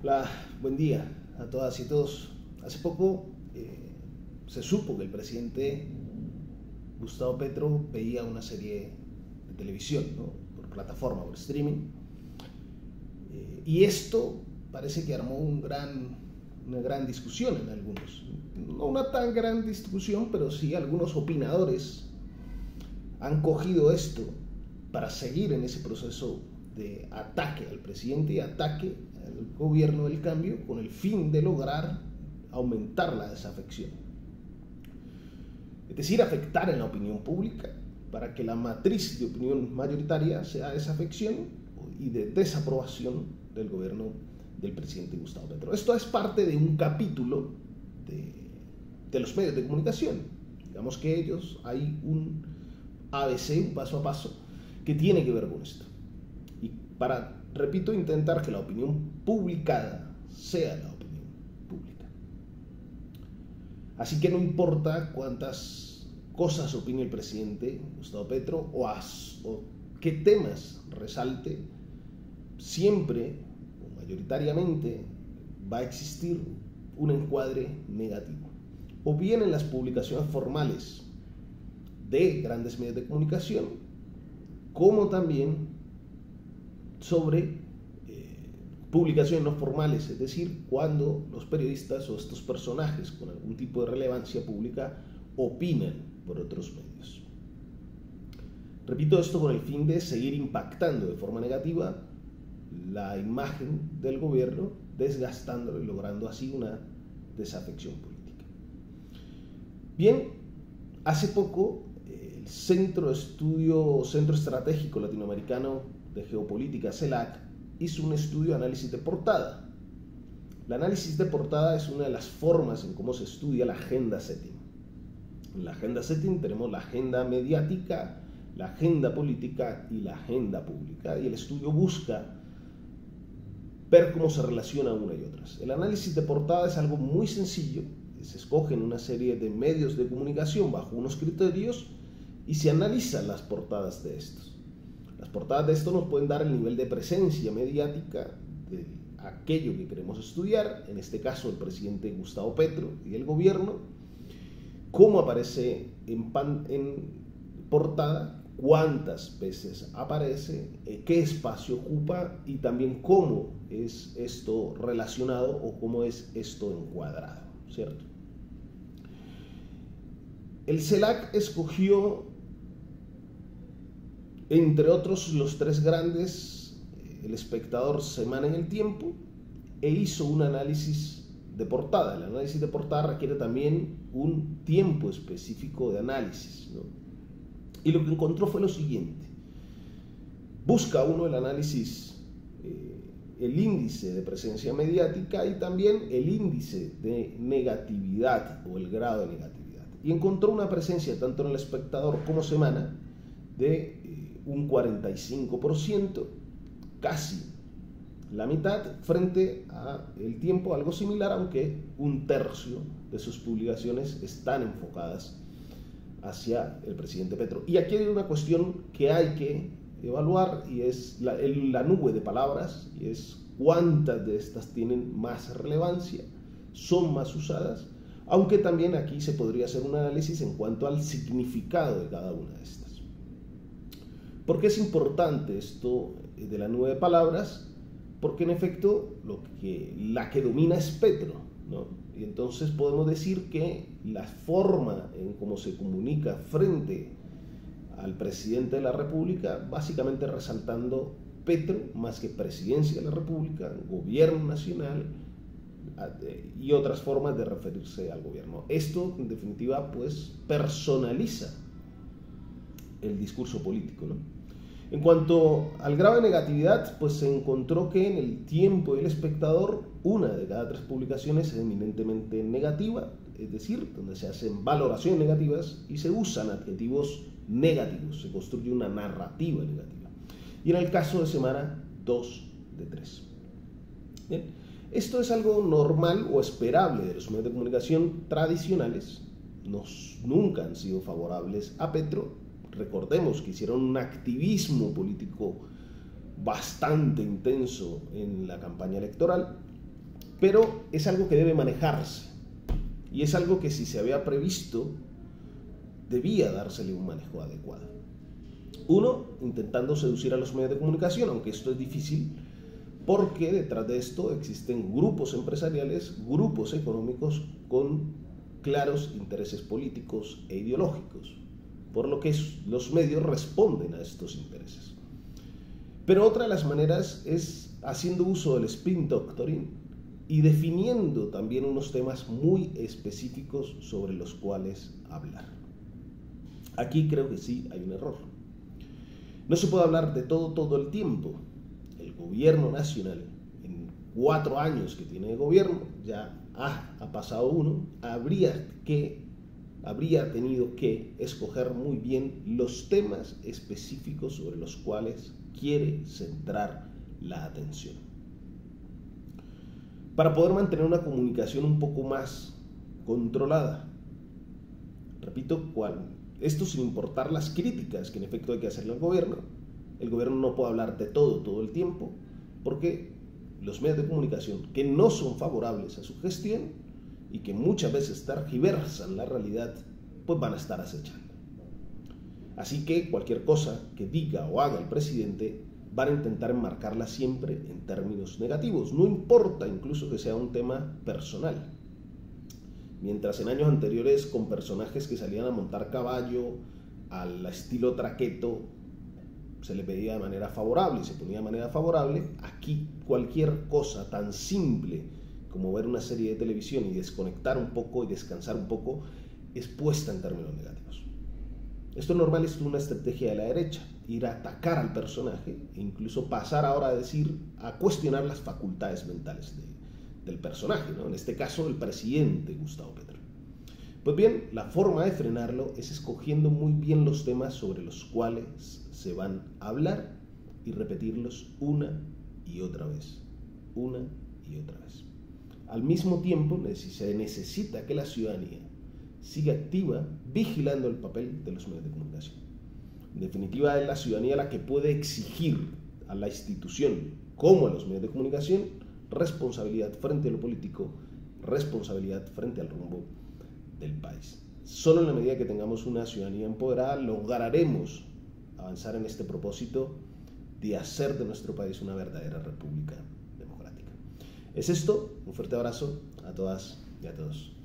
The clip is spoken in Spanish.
Hola, buen día a todas y todos. Hace poco se supo que el presidente Gustavo Petro veía una serie de televisión, ¿no? Por plataforma, por streaming. Y esto parece que armó una gran discusión en algunos. No una tan gran discusión, pero sí algunos opinadores han cogido esto para seguir en ese proceso de ataque al presidente y ataque al gobierno del cambio con el fin de lograr aumentar la desafección. Es decir, afectar en la opinión pública para que la matriz de opinión mayoritaria sea desafección y de desaprobación del gobierno del presidente Gustavo Petro. Esto es parte de un capítulo de los medios de comunicación. Digamos que hay un ABC, un paso a paso, que tiene que ver con esto. Y para, repito, intentar que la opinión publicada sea la opinión pública. Así que no importa cuántas cosas opine el presidente Gustavo Petro o qué temas resalte, siempre o mayoritariamente va a existir un encuadre negativo. O bien en las publicaciones formales de grandes medios de comunicación, como también sobre publicaciones no formales, es decir, cuando los periodistas o estos personajes con algún tipo de relevancia pública opinan por otros medios. Repito esto con el fin de seguir impactando de forma negativa la imagen del gobierno, desgastándolo y logrando así una desafección política. Bien, hace poco el Centro Estratégico Latinoamericano de Geopolítica, CELAC, hizo un estudio de análisis de portada. El análisis de portada es una de las formas en cómo se estudia la agenda setting. En la agenda setting tenemos la agenda mediática, la agenda política y la agenda pública, y el estudio busca ver cómo se relacionan una y otras. El análisis de portada es algo muy sencillo. Se escogen una serie de medios de comunicación bajo unos criterios y se analizan las portadas de estos. Las portadas de estos nos pueden dar el nivel de presencia mediática de aquello que queremos estudiar, en este caso el presidente Gustavo Petro y el gobierno, cómo aparece en portada, cuántas veces aparece, qué espacio ocupa y también cómo es esto relacionado o cómo es esto encuadrado, ¿cierto? El CELAC escogió, entre otros, los tres grandes, El Espectador, Semana en el Tiempo, e hizo un análisis de portada. El análisis de portada requiere también un tiempo específico de análisis, ¿no? Y lo que encontró fue lo siguiente. Busca uno el análisis, el índice de presencia mediática y también el índice de negatividad o el grado de negatividad. Y encontró una presencia tanto en El Espectador como Semana de un 45%, casi la mitad, frente a El Tiempo, algo similar, aunque un tercio de sus publicaciones están enfocadas hacia el presidente Petro. Y aquí hay una cuestión que hay que evaluar y es la nube de palabras, y es cuántas de estas tienen más relevancia, son más usadas, aunque también aquí se podría hacer un análisis en cuanto al significado de cada una de estas. ¿Por qué es importante esto de la nube de palabras? Porque en efecto la que domina es Petro, ¿no? Y entonces podemos decir que la forma en cómo se comunica frente al presidente de la República, básicamente resaltando Petro más que presidencia de la República, gobierno nacional y otras formas de referirse al gobierno. Esto, en definitiva, pues personaliza el discurso político, ¿no? En cuanto al grado de negatividad, pues se encontró que en El Tiempo y El Espectador, una de cada tres publicaciones es eminentemente negativa, es decir, donde se hacen valoraciones negativas y se usan adjetivos negativos, se construye una narrativa negativa. Y en el caso de Semana, 2 de 3. Bien, esto es algo normal o esperable de los medios de comunicación tradicionales, nunca han sido favorables a Petro. Recordemos que hicieron un activismo político bastante intenso en la campaña electoral pero es algo que debe manejarse y es algo que si se había previsto debía dársele un manejo adecuado. Uno, intentando seducir a los medios de comunicación, aunque esto es difícil porque detrás de esto existen grupos empresariales, grupos económicos con claros intereses políticos e ideológicos, por lo que los medios responden a estos intereses. Pero otra de las maneras es haciendo uso del spin doctoring y definiendo también unos temas muy específicos sobre los cuales hablar. Aquí creo que sí hay un error. No se puede hablar de todo el tiempo. El gobierno nacional, en 4 años que tiene de gobierno, ya ha pasado uno, habría tenido que escoger muy bien los temas específicos sobre los cuales quiere centrar la atención. Para poder mantener una comunicación un poco más controlada. Repito, esto sin importar las críticas que en efecto hay que hacerle al gobierno. El gobierno no puede hablar de todo el tiempo, porque los medios de comunicación que no son favorables a su gestión y que muchas veces tergiversan la realidad, pues van a estar acechando. Así que cualquier cosa que diga o haga el presidente van a intentar enmarcarla siempre en términos negativos, no importa incluso que sea un tema personal. Mientras en años anteriores con personajes que salían a montar caballo al estilo traqueto se le pedía de manera favorable y se ponía de manera favorable, aquí cualquier cosa tan simple como ver una serie de televisión y desconectar un poco y descansar un poco es puesta en términos negativos. Esto normal es una estrategia de la derecha, ir a atacar al personaje e incluso pasar ahora a cuestionar las facultades mentales del personaje, ¿no? En este caso el presidente Gustavo Petro. Pues bien, la forma de frenarlo es escogiendo muy bien los temas sobre los cuales se van a hablar y repetirlos una y otra vez, Al mismo tiempo, se necesita que la ciudadanía siga activa vigilando el papel de los medios de comunicación. En definitiva, es la ciudadanía la que puede exigir a la institución como a los medios de comunicación responsabilidad frente a lo político, responsabilidad frente al rumbo del país. Solo en la medida que tengamos una ciudadanía empoderada lograremos avanzar en este propósito de hacer de nuestro país una verdadera república democrática. Es esto, un fuerte abrazo a todas y a todos.